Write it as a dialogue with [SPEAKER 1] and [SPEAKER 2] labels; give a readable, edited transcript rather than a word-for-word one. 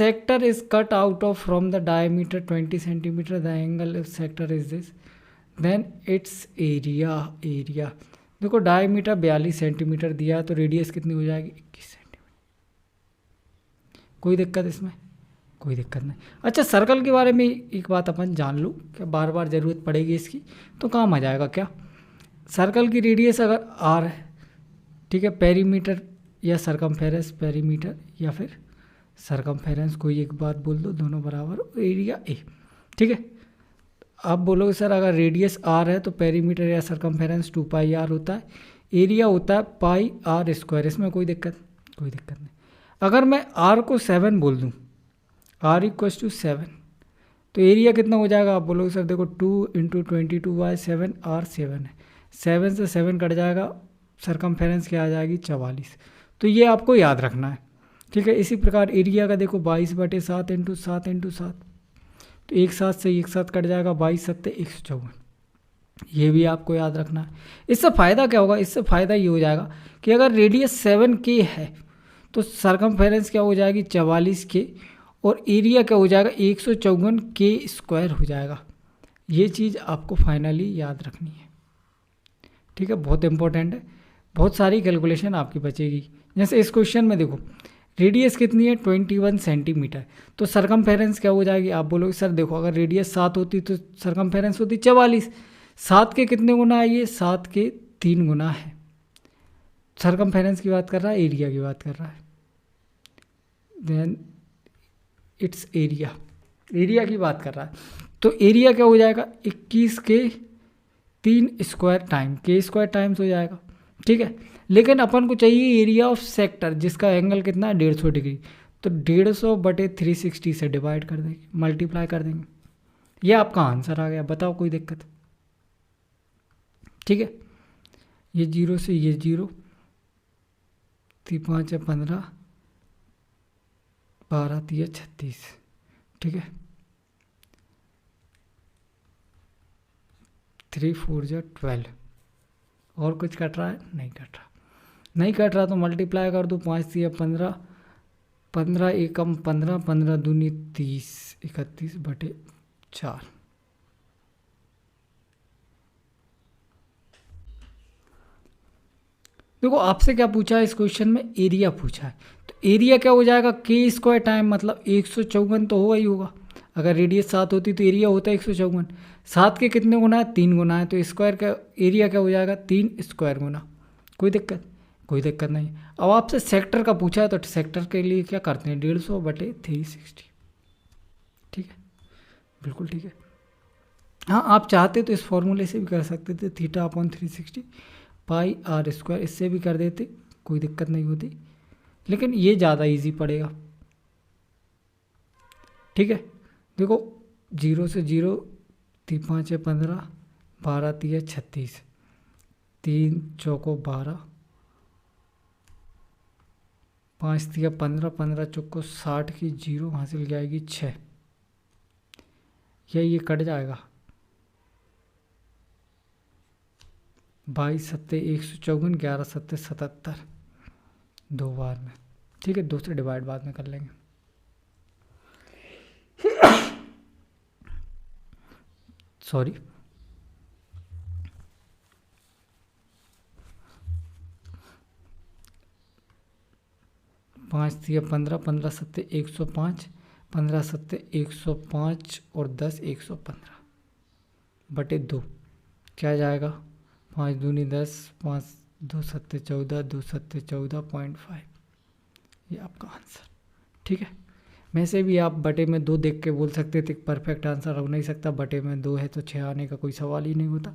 [SPEAKER 1] Sector is cut out of from the diameter 20 centimetre, the angle if sector is this, then its area. Area देखो diameter 42 centimetre दिया है तो radius कितनी हो जाएगी 21 centimetre. कोई दिक्कत इसमें? कोई दिक्कत नहीं। अच्छा सर्कल के बारे में एक बात अपन जान लो, क्या बार बार ज़रूरत पड़ेगी इसकी तो काम आ जाएगा। क्या सर्कल की रेडियस अगर आर है, ठीक है, पेरीमीटर या सरकमफेरेंस, पेरीमीटर या फिर सरकमफेरेंस, कोई एक बात बोल दो, दोनों बराबर, एरिया ए, ठीक है। आप बोलोगे सर अगर रेडियस आर है तो पेरीमीटर या सरकमफेरेंस 2 पाई आर होता है, एरिया होता है पाई आर स्क्वायर, इसमें कोई दिक्कत? कोई दिक्कत नहीं। अगर मैं आर को 7 बोल दूँ, आर इक्वस टू 7, तो एरिया कितना हो जाएगा? आप बोलोगे सर देखो 2 × 22/7, आर 7 है, 7 से 7 कट जाएगा, सरकमफेरेंस क्या आ जाएगी 44। तो ये आपको याद रखना है, ठीक है। इसी प्रकार एरिया का देखो 22/7 × 7 × 7, तो एक साथ से एक साथ कट जाएगा, 22 7 154, ये भी आपको याद रखना है। इससे फ़ायदा क्या होगा? इससे फ़ायदा ये हो जाएगा कि अगर रेडियस 7K है तो सरकमफेरेंस क्या हो जाएगी 44K, और एरिया क्या हो जाएगा 154K² हो जाएगा। ये चीज़ आपको फाइनली याद रखनी है, ठीक है, बहुत इंपॉर्टेंट है। बहुत सारी कैलकुलेशन आपकी बचेगी। जैसे इस क्वेश्चन में देखो रेडियस कितनी है 21 सेंटीमीटर, तो सरकमफेरेंस क्या हो जाएगी? आप बोलोगे सर देखो अगर रेडियस 7 होती तो सरकमफेरेंस होती 44, 7 के कितने गुना है? ये 7 के 3 गुना है। सरकमफेरेंस की बात कर रहा है, एरिया की बात कर रहा है, देन इट्स एरिया, एरिया की बात कर रहा है। तो एरिया क्या हो जाएगा 21 के 3² टाइम, K² टाइम्स हो जाएगा, ठीक है। लेकिन अपन को चाहिए एरिया ऑफ सेक्टर जिसका एंगल कितना है 150 डिग्री, तो 150/360 से डिवाइड कर देंगे, मल्टीप्लाई कर देंगे, ये आपका आंसर आ गया। बताओ कोई दिक्कत? ठीक है, ये 0 से ये 0, 5 × 15, 12 × 36, ठीक है, 3 4 12। और कुछ कट रहा है? नहीं कट रहा। नहीं कट रहा तो मल्टीप्लाई कर दो, 5 × 15, 15 एकम 15, 15 दूनी 30, 31/4। देखो आपसे क्या पूछा है इस क्वेश्चन में? एरिया पूछा है, तो एरिया क्या हो जाएगा K² टाइम, मतलब 154 तो होगा ही होगा। अगर रेडियस 7 होती तो एरिया होता है 154, 7 के कितने गुना है 3 गुना है, तो स्क्वायर का एरिया क्या हो जाएगा 3² गुना। कोई दिक्कत? कोई दिक्कत नहीं। अब आपसे सेक्टर का पूछा है तो सेक्टर के लिए क्या करते हैं 150/360, ठीक है, बिल्कुल ठीक है। हाँ आप चाहते तो इस फॉर्मूले से भी कर सकते थे, θ/360 पाई r², इससे भी कर देते, कोई दिक्कत नहीं होती, लेकिन ये ज़्यादा इजी पड़ेगा, ठीक है। देखो 0 से 0, 5 × 15, 12 × 36, 3 चौको 12, 5 × 15, 15 चौको 60 की 0 हासिल जाएगी 6, ये कट जाएगा, 22 7 154, 11 7 77, 2 बार में, ठीक है, 2 से डिवाइड बाद में कर लेंगे। सॉरी, पाँच 15, 15 7 105, 15 7 105 और 10 115/2 क्या जाएगा 5 दूनी 10, 5 2 7 14, 2 7 14.5, ये आपका आंसर, ठीक है। में से भी आप बटे में 2 देख के बोल सकते थे, परफेक्ट आंसर हो नहीं सकता, बटे में 2 है तो 6 आने का कोई सवाल ही नहीं होता।